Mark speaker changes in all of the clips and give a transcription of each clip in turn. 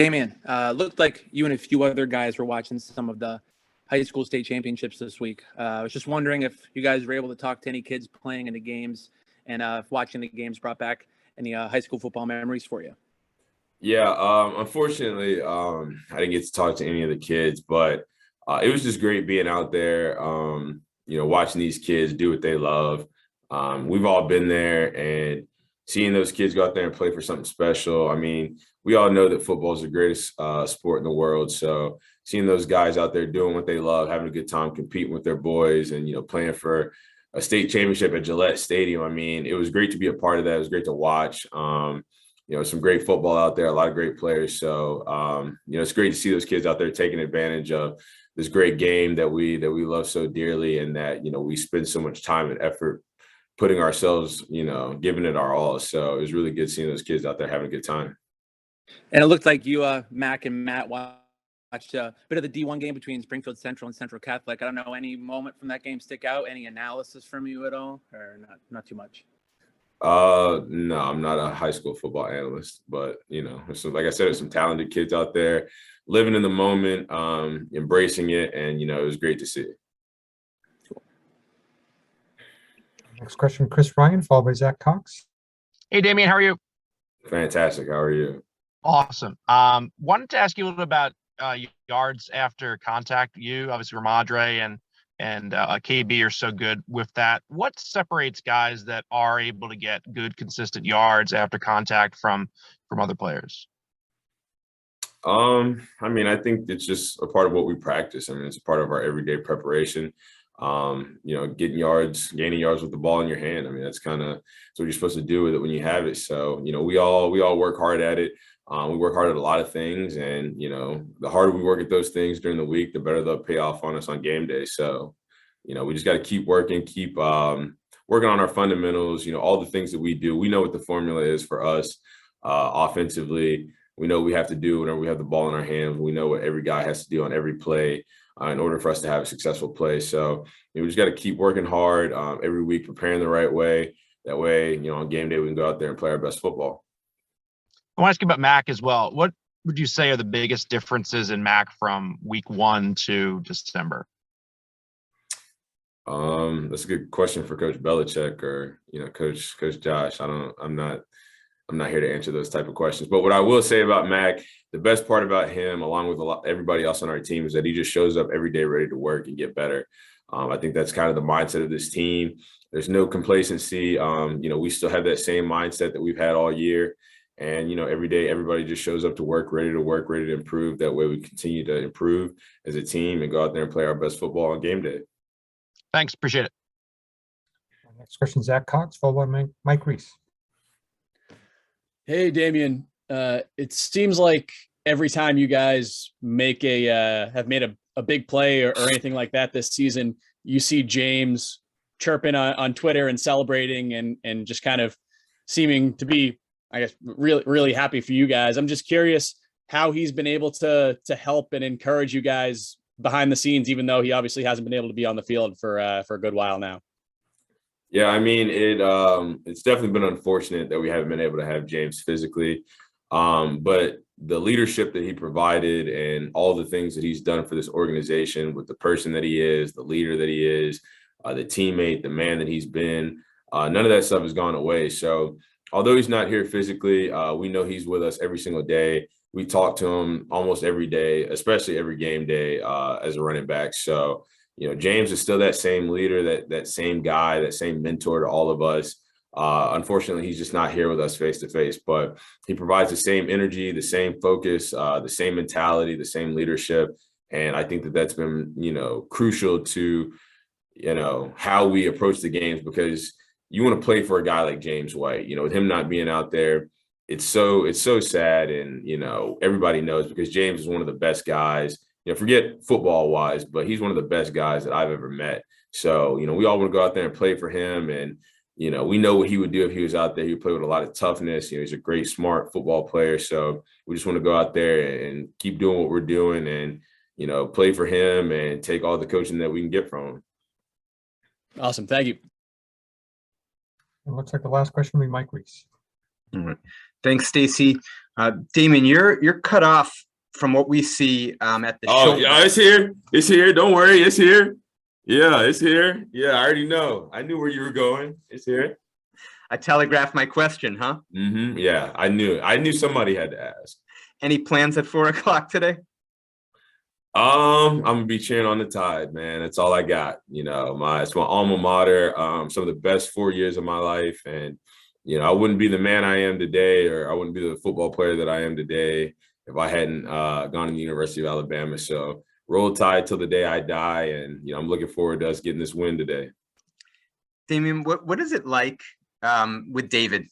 Speaker 1: Damien, looked like you and a few other guys were watching some of the high school state championships this week. I was just wondering if you guys were able to talk to any kids playing in the games, and if watching the games brought back any high school football memories for you.
Speaker 2: Yeah, unfortunately, I didn't get to talk to any of the kids, but it was just great being out there, watching these kids do what they love. We've all been there, and seeing those kids go out there and play for something special. I mean, we all know that football is the greatest sport in the world. So seeing those guys out there doing what they love, having a good time, competing with their boys, and, playing for a state championship at Gillette Stadium. I mean, it was great to be a part of that. It was great to watch. Some great football out there, a lot of great players. So, it's great to see those kids out there taking advantage of this great game that we love so dearly, and that, we spend so much time and effort putting ourselves, giving it our all. So it was really good seeing those kids out there having a good time.
Speaker 1: And it looked like you, Mac and Matt, watched a bit of the D1 game between Springfield Central and Central Catholic. I don't know, any moment from that game stick out? Any analysis from you at all, or not too much?
Speaker 2: No, I'm not a high school football analyst, but so like I said, there's some talented kids out there living in the moment, embracing it, and it was great to see.
Speaker 1: Cool.
Speaker 3: Next question, Chris Ryan, followed by Zach Cox.
Speaker 4: Hey, Damien, how are you?
Speaker 2: Fantastic. How are you?
Speaker 4: Awesome. Wanted to ask you a little bit about yards after contact. You, obviously, Ramadre and KB are so good with that. What separates guys that are able to get good, consistent yards after contact from other players?
Speaker 2: I think it's just a part of what we practice. I mean, it's a part of our everyday preparation. Gaining yards with the ball in your hand. I mean, that's what you're supposed to do with it when you have it. So, we all work hard at it. We work hard at a lot of things, and, the harder we work at those things during the week, the better they'll pay off on us on game day. So, we just got to keep working, keep working on our fundamentals, all the things that we do. We know what the formula is for us offensively. We know what we have to do whenever we have the ball in our hands. We know what every guy has to do on every play in order for us to have a successful play. So we just got to keep working hard every week, preparing the right way. That way, on game day, we can go out there and play our best football.
Speaker 4: I want to ask you about Mac as well. What would you say are the biggest differences in Mac from week 1 to December?
Speaker 2: That's a good question for Coach Belichick or, Coach Josh. I'm not here to answer those type of questions. But what I will say about Mac, the best part about him, along with everybody else on our team, is that he just shows up every day ready to work and get better. I think that's kind of the mindset of this team. There's no complacency. We still have that same mindset that we've had all year. And, every day, everybody just shows up to work, ready to improve. That way we continue to improve as a team and go out there and play our best football on game day.
Speaker 4: Thanks. Appreciate it.
Speaker 3: Next question, Zach Cox, followed by Mike Reese.
Speaker 5: Hey, Damien. It seems like every time you guys have made a big play or anything like that this season, you see James chirping on Twitter and celebrating and just kind of seeming to be, I guess, really, really happy for you guys. I'm just curious how he's been able to help and encourage you guys behind the scenes, even though he obviously hasn't been able to be on the field for a good while now.
Speaker 2: Yeah, I mean, it's definitely been unfortunate that we haven't been able to have James physically, but the leadership that he provided and all the things that he's done for this organization with the person that he is, the leader that he is, the teammate, the man that he's been, none of that stuff has gone away. So although he's not here physically, we know he's with us every single day. We talk to him almost every day, especially every game day as a running back. So, James is still that same leader, that same guy, that same mentor to all of us. Unfortunately, he's just not here with us face to face, but he provides the same energy, the same focus, the same mentality, the same leadership. And I think that's been, crucial to, how we approach the games, because you want to play for a guy like James White, with him not being out there. It's so sad. And, everybody knows, because James is one of the best guys, forget football wise, but he's one of the best guys that I've ever met. So, we all want to go out there and play for him. And, we know what he would do if he was out there. He would play with a lot of toughness. He's a great, smart football player. So we just want to go out there and keep doing what we're doing and, play for him and take all the coaching that we can get from him.
Speaker 5: Awesome. Thank you.
Speaker 3: It looks like the last question will be Mike Reese.
Speaker 6: All right. Thanks, Stacy. Damien, you're cut off from what we see at the
Speaker 2: Oh,
Speaker 6: show.
Speaker 2: yeah, it's here. It's here. Don't worry. It's here. Yeah, it's here. Yeah, I already know. I knew where you were going. It's here.
Speaker 6: I telegraphed my question, huh?
Speaker 2: Mm-hmm. Yeah, I knew it. I knew somebody had to ask.
Speaker 6: Any plans at 4 o'clock today?
Speaker 2: I'm gonna be cheering on the Tide, man. That's all I got. You know, it's my alma mater. Some of the best 4 years of my life, and you know, I wouldn't be the man I am today, or I wouldn't be the football player that I am today if I hadn't gone to the University of Alabama. So roll Tide till the day I die, and you know, I'm looking forward to us getting this win today.
Speaker 6: Damien, what is it like with David?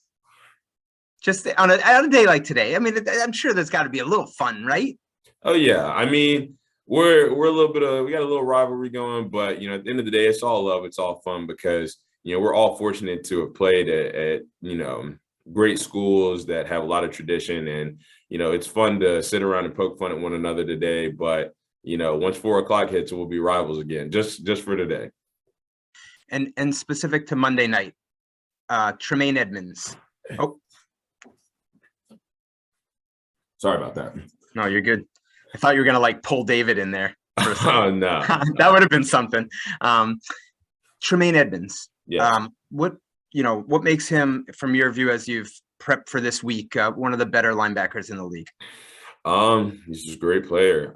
Speaker 6: Just on a day like today. I mean, I'm sure there's got to be a little fun, right?
Speaker 2: Oh yeah, I mean, we're a little bit of, we got a little rivalry going, but you know, at the end of the day, it's all love, it's all fun, because you know, we're all fortunate to have played at you know, great schools that have a lot of tradition, and you know, it's fun to sit around and poke fun at one another today. But you know, once 4 o'clock hits, we'll be rivals again, just for today.
Speaker 6: And specific to Monday night, Tremaine Edmonds. Oh,
Speaker 2: sorry about that.
Speaker 6: no, you're good. I thought you were gonna like pull David in there.
Speaker 2: Oh no,
Speaker 6: that would have been something. Tremaine Edmonds.
Speaker 2: yeah.
Speaker 6: What makes him, from your view, as you've prepped for this week, one of the better linebackers in the league?
Speaker 2: He's just a great player.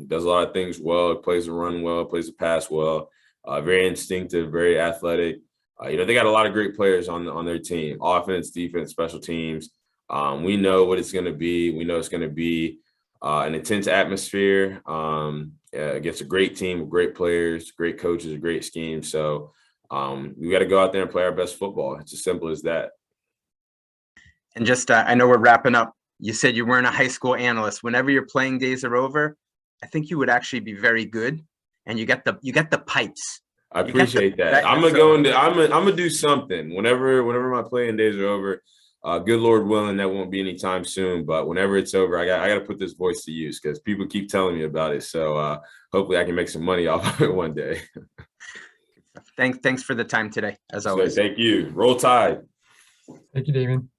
Speaker 2: Does a lot of things well. Plays the run well. Plays the pass well. Very instinctive. Very athletic. You know, they got a lot of great players on their team. Offense, defense, special teams. We know what it's going to be. We know it's going to be an intense atmosphere against a great team with great players, great coaches, a great scheme. So we got to go out there and play our best football. It's as simple as that.
Speaker 6: And just, I know we're wrapping up. You said you weren't a high school analyst. Whenever your playing days are over, I think you would actually be very good. And you get the pipes.
Speaker 2: I appreciate that. I'm gonna do something whenever my playing days are over. Good Lord willing, that won't be anytime soon. But whenever it's over, I got to put this voice to use, because people keep telling me about it. So hopefully I can make some money off of it one day.
Speaker 6: Thanks for the time today, as always.
Speaker 2: So, thank you. Roll Tide.
Speaker 3: Thank you, Damien.